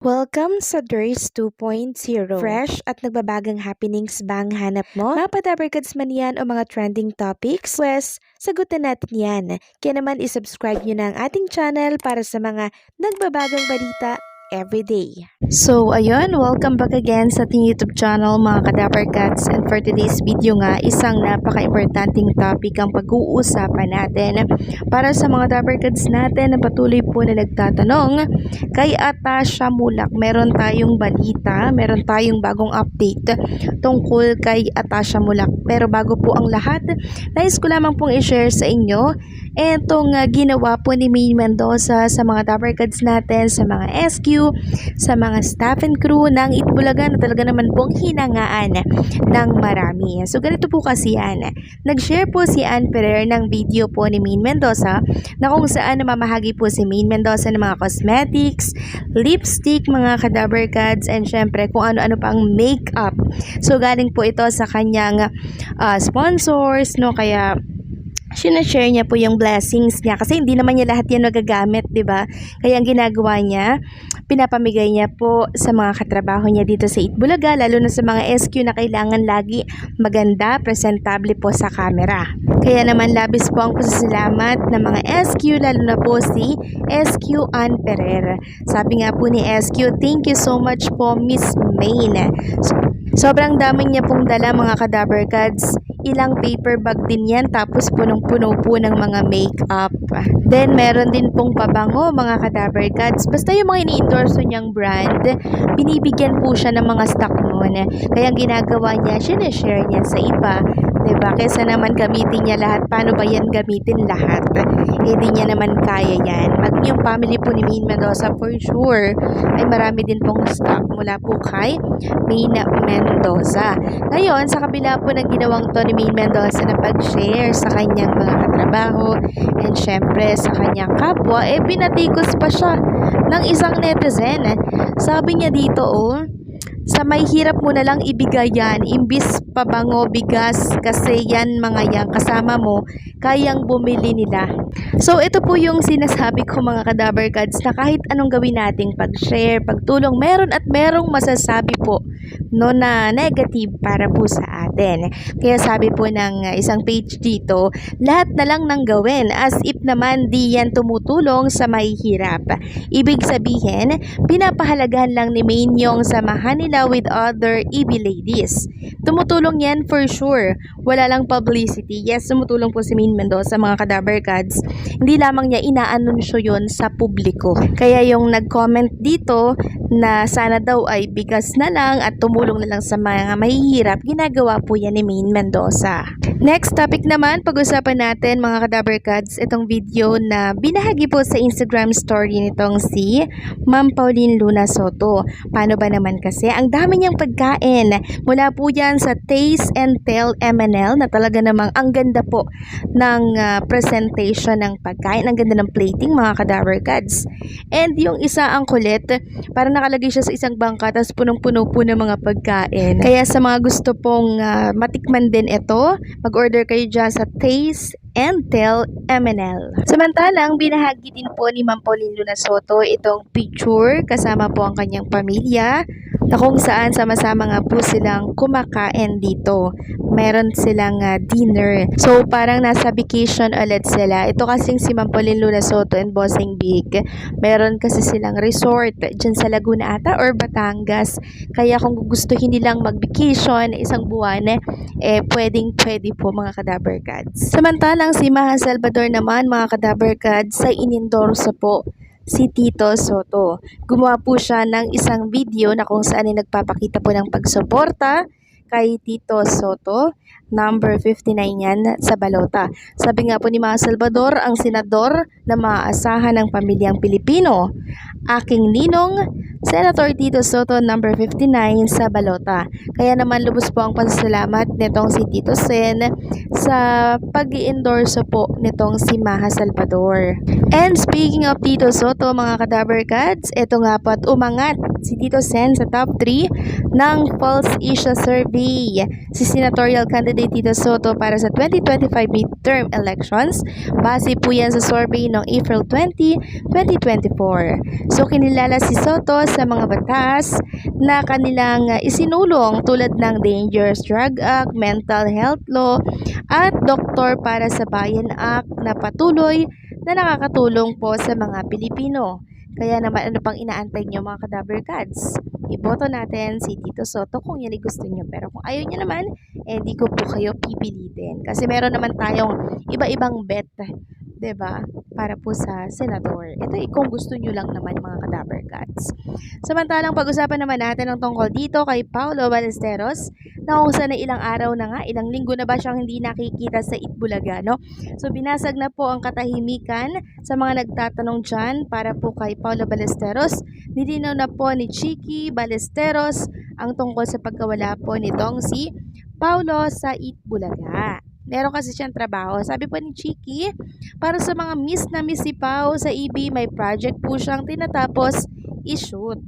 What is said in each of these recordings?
Welcome sa Durs 2.0. Fresh at nagbabagang happenings bang hanap mo? Mga padabarkads man yan o mga trending topics? Pwes, sagutan natin yan. Kaya naman isubscribe nyo na ang ating channel para sa mga nagbabagang balita everyday. So, ayun, welcome back again sa ating YouTube channel mga Kadabarkads, and for today's video nga, isang napaka-importanting topic ang pag-uusapan natin para sa mga Kadabarkads natin na patuloy po na nagtatanong kay Atasha Mulak. Meron tayong balita, meron tayong bagong update tungkol kay Atasha Mulak. Pero bago po ang lahat, nais ko lamang pong i-share sa inyo etong ginawa po ni Maine Mendoza sa mga Kadabarkads natin, sa mga SQ, sa mga staff and crew ng Itbulaga na talaga naman pong hinangaan ng marami. So ganito po kasi yan. Nag-share po si Ann Ferrer ng video po ni Maine Mendoza na kung saan namamahagi po si Maine Mendoza ng mga cosmetics, lipstick, mga Kadabarkads, and syempre kung ano-ano pang makeup. So galing po ito sa kanyang sponsors, no? Kaya sinashare niya po yung blessings niya kasi hindi naman niya lahat yan magagamit, diba? Kaya ang ginagawa niya, pinapamigay niya po sa mga katrabaho niya dito sa Itbulaga, lalo na sa mga SQ na kailangan lagi maganda, presentable po sa camera. Kaya naman labis po ang pasasalamat ng mga SQ, lalo na po si SQ Ann Ferrer. Sabi nga po ni SQ, thank you so much po Miss Maine. Sobrang dami niya pong dala mga Kadabarkads. Ilang paper bag din yan, tapos punong-puno po ng mga makeup. Then meron din pong pabango mga Kadabarkads. Basta yung mga ini-endorse niyang brand, binibigyan po siya ng mga stock noon. Kaya ang ginagawa niya, sinashare niya sa iba. Diba? Kesa naman gamitin niya lahat. Paano ba yan gamitin lahat? Eh di niya naman kaya yan. Maging yung family po ni Maine Mendoza for sure ay marami din pong stock mula po kay Maine Mendoza. Ngayon, sa kabila po ng ginawang to ni Maine Mendoza na pag-share sa kanyang mga katrabaho and syempre sa kanyang kapwa, eh binatikos pa siya ng isang netizen. Sabi niya dito, sa may hirap mo na lang ibigay yan, imbis pabango, bigas, kasi yan mga yan kasama mo, kayang bumili nila. So ito po yung sinasabi ko mga Kadabarkads na kahit anong gawin nating pag-share, pagtulong, meron at merong masasabi po no na negative para po sa atin. Kaya sabi po ng isang page dito, lahat na lang nang gawin as if naman di yan tumutulong sa may hirap. Ibig sabihin, pinapahalagahan lang ni Maine yung samahan nila with other EB ladies. Tumutulong yan for sure. Wala lang publicity. Yes, tumutulong po si Maine Mendoza mga Kadabarkads. Hindi lamang niya inaanunsyo yon sa publiko. Kaya yung nag-comment dito na sana daw ay bigas na lang at tumulong na lang sa mga mahihirap, ginagawa po yan ni Maine Mendoza. Next topic naman, pag-usapan natin mga Kadabarkads, itong video na binahagi po sa Instagram story nitong si Ma'am Pauline Luna Soto. Paano ba naman kasi? Ang dami niyang pagkain. Mula po yan sa Taste and Tell MNL na talaga namang ang ganda po ng presentation ng pagkain. Ang ganda ng plating mga Kadabarkads. And yung isa ang kulit, parang nakalagay siya sa isang bangka tapos punong-puno po ng mga pagkain. Kaya sa mga gusto pong matikman din ito, mag-order kayo dyan sa Taste and Tell MNL. Samantalang, binahagi din po ni Ma'am Pauline Luna Soto itong picture kasama po ang kanyang pamilya na kung saan sama-sama nga po silang kumakain dito. Meron silang dinner. So, parang nasa vacation ulit sila. Ito kasing si Ma'am Pauline Luna Soto and Bossing Big. Meron kasi silang resort dyan sa Laguna ata or Batangas. Kaya kung gustuhin nilang mag-vacation isang buwan, eh pwedeng-pwede po mga Kadabarkads. Samantalang si Maha Salvador naman mga Kadabarkads sa inendorso po si Tito Soto. Gumawa po siya ng isang video na kung saan ay nagpapakita po ng pagsuporta kay Tito Soto, number 59 yan sa balota. Sabi nga po ni Maha Salvador, ang senador na maaasahan ng pamilyang Pilipino, aking ninong, Senator Tito Soto, number 59 sa balota. Kaya naman lubos po ang pasasalamat nitong si Tito Sen sa pag-i-endorso po nitong si Maha Salvador. And speaking of Tito Soto mga Kadabarkads, ito nga po at umangat si Tito Sen sa top 3 ng Pulse Asia Survey. Si senatorial candidate Tito Soto para sa 2025 midterm elections. Base po yan sa survey noong April 20, 2024. So kinilala si Soto sa mga batas na kanilang isinulong tulad ng Dangerous Drug Act, Mental Health Law at Doktor para sa Bayan Act na patuloy na nakakatulong po sa mga Pilipino. Kaya naman ano pang inaantay nyo mga Kadaver Cats? Iboto natin si Tito Soto kung yan ay gusto nyo. Pero kung ayaw nyo naman, di ko po kayo pipilitin. Kasi meron naman tayong iba-ibang bet, 'di ba? Para po sa senador. Ito kung gusto nyo lang naman mga Kadaver Cats. Samantalang pag-usapan naman natin ang tungkol dito kay Paulo Ballesteros na kung saan ilang araw na nga, ilang linggo na ba siyang hindi nakikita sa Itbulaga, no? So binasag na po ang katahimikan sa mga nagtatanong dyan para po kay Paulo Ballesteros. Nilinaw na po ni Chiki Ballesteros ang tungkol sa pagkawala po nitong si Paulo sa Itbulaga. Meron kasi siyang trabaho. Sabi po ni Chiki, para sa mga miss na miss si Pao sa EB, may project po siyang tinatapos i-shoot.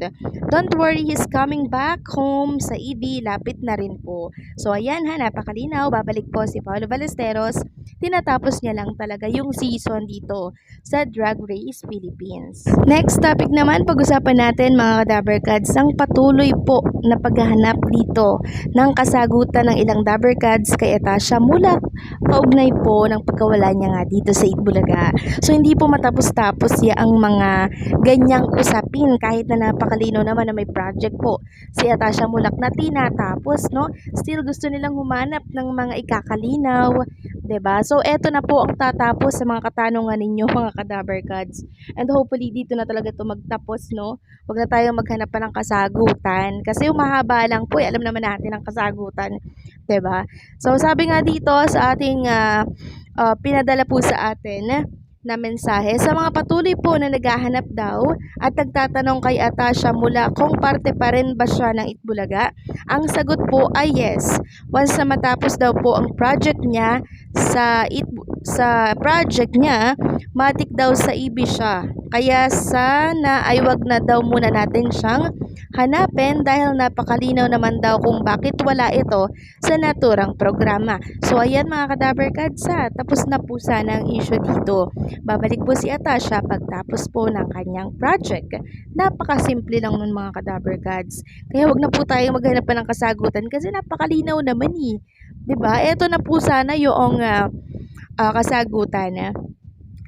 Don't worry, he's coming back home sa EB, lapit na rin po. So ayan ha, napakalinaw, babalik po si Paulo Ballesteros. Tinatapos niya lang talaga yung season dito sa Drag Race Philippines. Next topic naman, pag-usapan natin mga Kadaver Cats, ang patuloy po na paghahanap dito ng kasagutan ng ilang Daver Cats kay Atasha mula kaugnay po ng pagkawala niya nga dito sa Itbulaga. So hindi po matapos-tapos ang mga ganyang usapin kahit na napakalino naman na may project po si Atasha Mulak na tinatapos, no? Still gusto nilang humanap ng mga ikakalinaw, 'di ba? So eto na po ang tatapos sa mga katanungan ninyo mga Kadaver Cats. And hopefully dito na talaga to magtapos, no? Huwag na tayong maghanap pa ng kasagutan kasi mahaba lang po, alam naman natin ang kasagutan, 'di ba? So sabi nga dito sa ating pinadala po sa atin na mensahe, sa mga patuloy po na naghahanap daw at nagtatanong kay Atasha mula kung parte pa rin ba siya ng Itbulaga, ang sagot po ay yes. Once na matapos daw po ang project niya sa project niya, matik daw sa EB siya. Kaya sana ay wag na daw muna natin siyang hanapin dahil napakalinaw naman daw kung bakit wala ito sa naturang programa. So ayan mga Kadaver Cats, tapos na po sana ang issue dito. Babalik po si Atasha pagtapos po ng kanyang project. Napakasimple lang nun mga Kadaver Cats. Kaya wag na po tayong maghanap pa ng kasagutan kasi napakalinaw naman eh. 'Di ba? Ito na po sana yung kasagutan.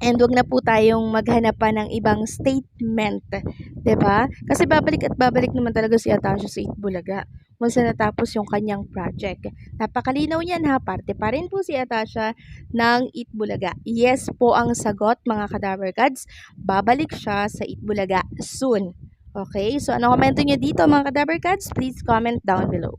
And wag na po tayong maghanap pa ng ibang statement, 'di ba? Kasi babalik at babalik naman talaga si Atasha sa Itbulaga once na natapos yung kanyang project. Napakalinaw niyan ha, parte pa rin po si Atasha ng Itbulaga. Yes po ang sagot mga Kadaver Cats, babalik siya sa Itbulaga soon. Okay, so ano komento niyo dito mga Kadaver Cats? Please comment down below.